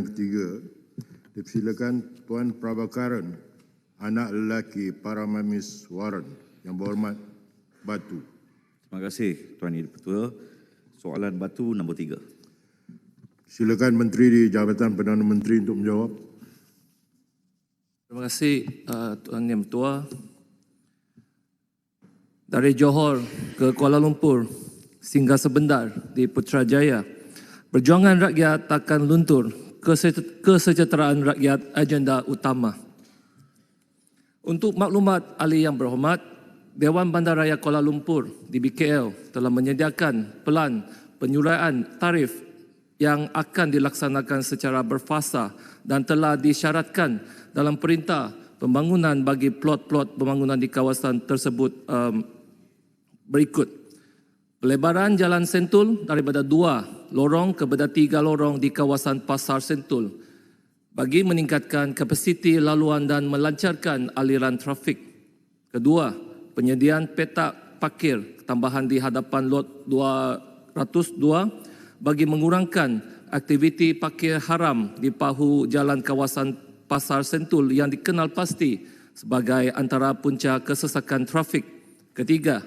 Ketiga, dipersilakan Tuan Prabhakaran, anak lelaki Paramamis Waran. Yang berhormat, Batu. Terima kasih Tuan Yang Ketua. Soalan Batu nombor 3. Silakan Menteri di Jabatan Perdana Menteri untuk menjawab. Terima kasih Tuan Yang Ketua. Dari Johor ke Kuala Lumpur, singgah sebentar di Putrajaya, perjuangan rakyat takkan luntur, kesejahteraan rakyat agenda utama. Untuk maklumat ahli yang berhormat, Dewan Bandaraya Kuala Lumpur DBKL telah menyediakan pelan penyuraian tarif yang akan dilaksanakan secara berfasa dan telah disyaratkan dalam perintah pembangunan bagi plot-plot pembangunan di kawasan tersebut berikut. Pelebaran Jalan Sentul daripada 2 lorong kepada 3 lorong di kawasan Pasar Sentul bagi meningkatkan kapasiti laluan dan melancarkan aliran trafik. Kedua, penyediaan petak parkir tambahan di hadapan lot 202 bagi mengurangkan aktiviti parkir haram di bahu jalan kawasan Pasar Sentul yang dikenal pasti sebagai antara punca kesesakan trafik. Ketiga,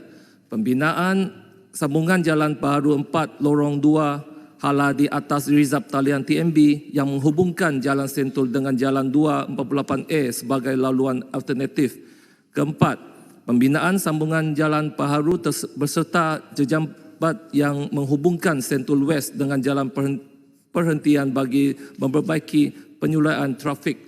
pembinaan sambungan jalan baharu 4 lorong 2 hala di atas Rizab talian TMB yang menghubungkan Jalan Sentul dengan Jalan 248A sebagai laluan alternatif. Keempat, pembinaan sambungan jalan baharu beserta jejambat yang menghubungkan Sentul West dengan jalan perhentian bagi memperbaiki penyulaian trafik.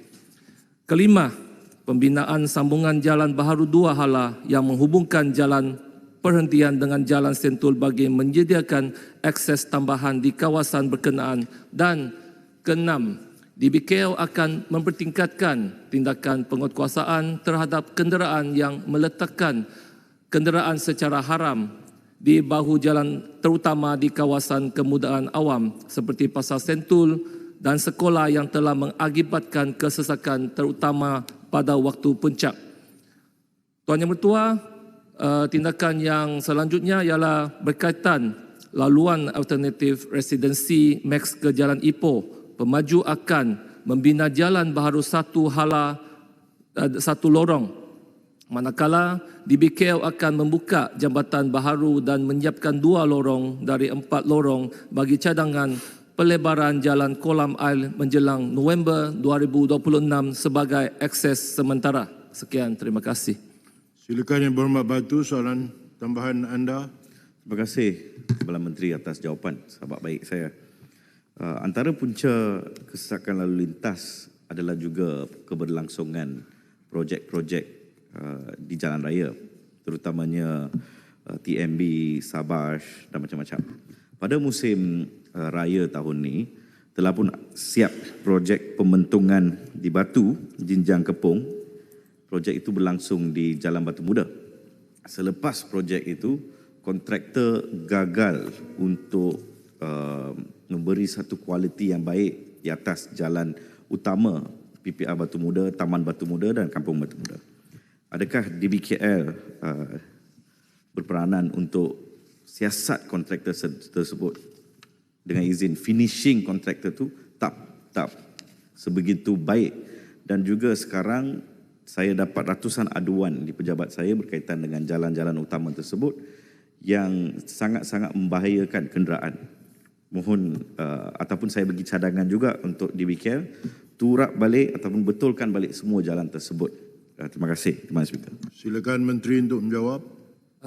Kelima, pembinaan sambungan jalan baharu 2 hala yang menghubungkan jalan perhentian dengan Jalan Sentul bagi menyediakan akses tambahan di kawasan berkenaan. Dan keenam, DBKL akan mempertingkatkan tindakan penguatkuasaan terhadap kenderaan yang meletakkan kenderaan secara haram di bahu jalan terutama di kawasan kemudahan awam seperti Pasar Sentul dan sekolah yang telah mengakibatkan kesesakan terutama pada waktu puncak. Tuan Yang Bertuah, tindakan yang selanjutnya ialah berkaitan laluan alternatif residensi Max ke Jalan Ipoh. Pemaju akan membina jalan baharu 1 hala 1 lorong, manakala DBKL akan membuka jambatan baharu dan menyiapkan 2 lorong dari 4 lorong bagi cadangan pelebaran jalan kolam air menjelang November 2026 sebagai akses sementara. Sekian, terima kasih. Silakan Yang berhormat Batu, soalan tambahan anda. Terima kasih Kepala Menteri atas jawapan, sahabat baik saya. Antara punca kesesakan lalu lintas adalah juga keberlangsungan projek-projek di jalan raya, terutamanya TMB, Sabash dan macam-macam. Pada musim raya tahun ini, telah pun siap projek pembentungan di Batu, Jinjang Kepong. Projek itu berlangsung di Jalan Batu Muda. Selepas projek itu, kontraktor gagal untuk memberi satu kualiti yang baik di atas jalan utama PPR Batu Muda, Taman Batu Muda dan Kampung Batu Muda. Adakah DBKL berperanan untuk siasat kontraktor tersebut dengan izin finishing kontraktor itu tak sebegitu baik? Dan juga sekarang saya dapat ratusan aduan di pejabat saya berkaitan dengan jalan-jalan utama tersebut yang sangat-sangat membahayakan kenderaan. Mohon ataupun saya bagi cadangan juga untuk DBKL turap balik ataupun betulkan balik semua jalan tersebut. Terima kasih, Terima kasih Speaker. Silakan Menteri untuk menjawab.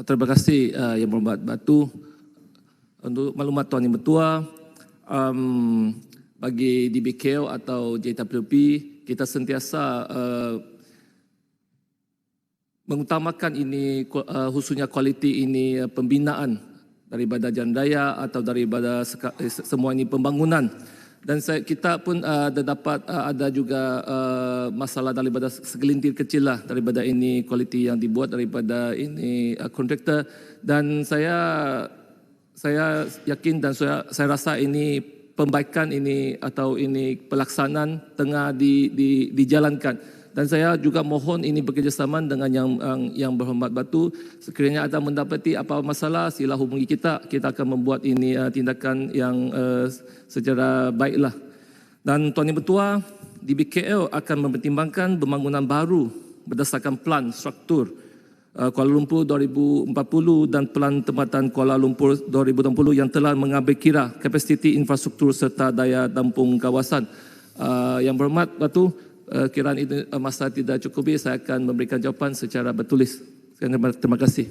Terima kasih Yang Berhormat Batu. Untuk maklumat Tuan Yang Bertuah, bagi DBKL atau JWP, kita sentiasa mengutamakan ini khususnya kualiti ini pembinaan daripada jalan raya atau daripada semua ini pembangunan. Dan kita pun ada juga masalah daripada segelintir kecil lah daripada ini kualiti yang dibuat daripada ini kontraktor. Dan saya yakin dan saya rasa ini pembaikan ini atau ini pelaksanaan tengah dijalankan. Dan saya juga mohon ini bekerjasama dengan yang berhormat Batu. Sekiranya ada mendapati apa masalah, sila hubungi kita. Kita akan membuat ini tindakan yang secara baiklah. Dan Tuan Yang Bertuah, DBKL akan mempertimbangkan pembangunan baru berdasarkan plan struktur Kuala Lumpur 2040 dan Pelan Tempatan Kuala Lumpur 2020 yang telah mengambil kira kapasiti infrastruktur serta daya tampung kawasan. Yang berhormat Batu, kiraan ini masa tidak cukup, saya akan memberikan jawapan secara bertulis. Terima kasih.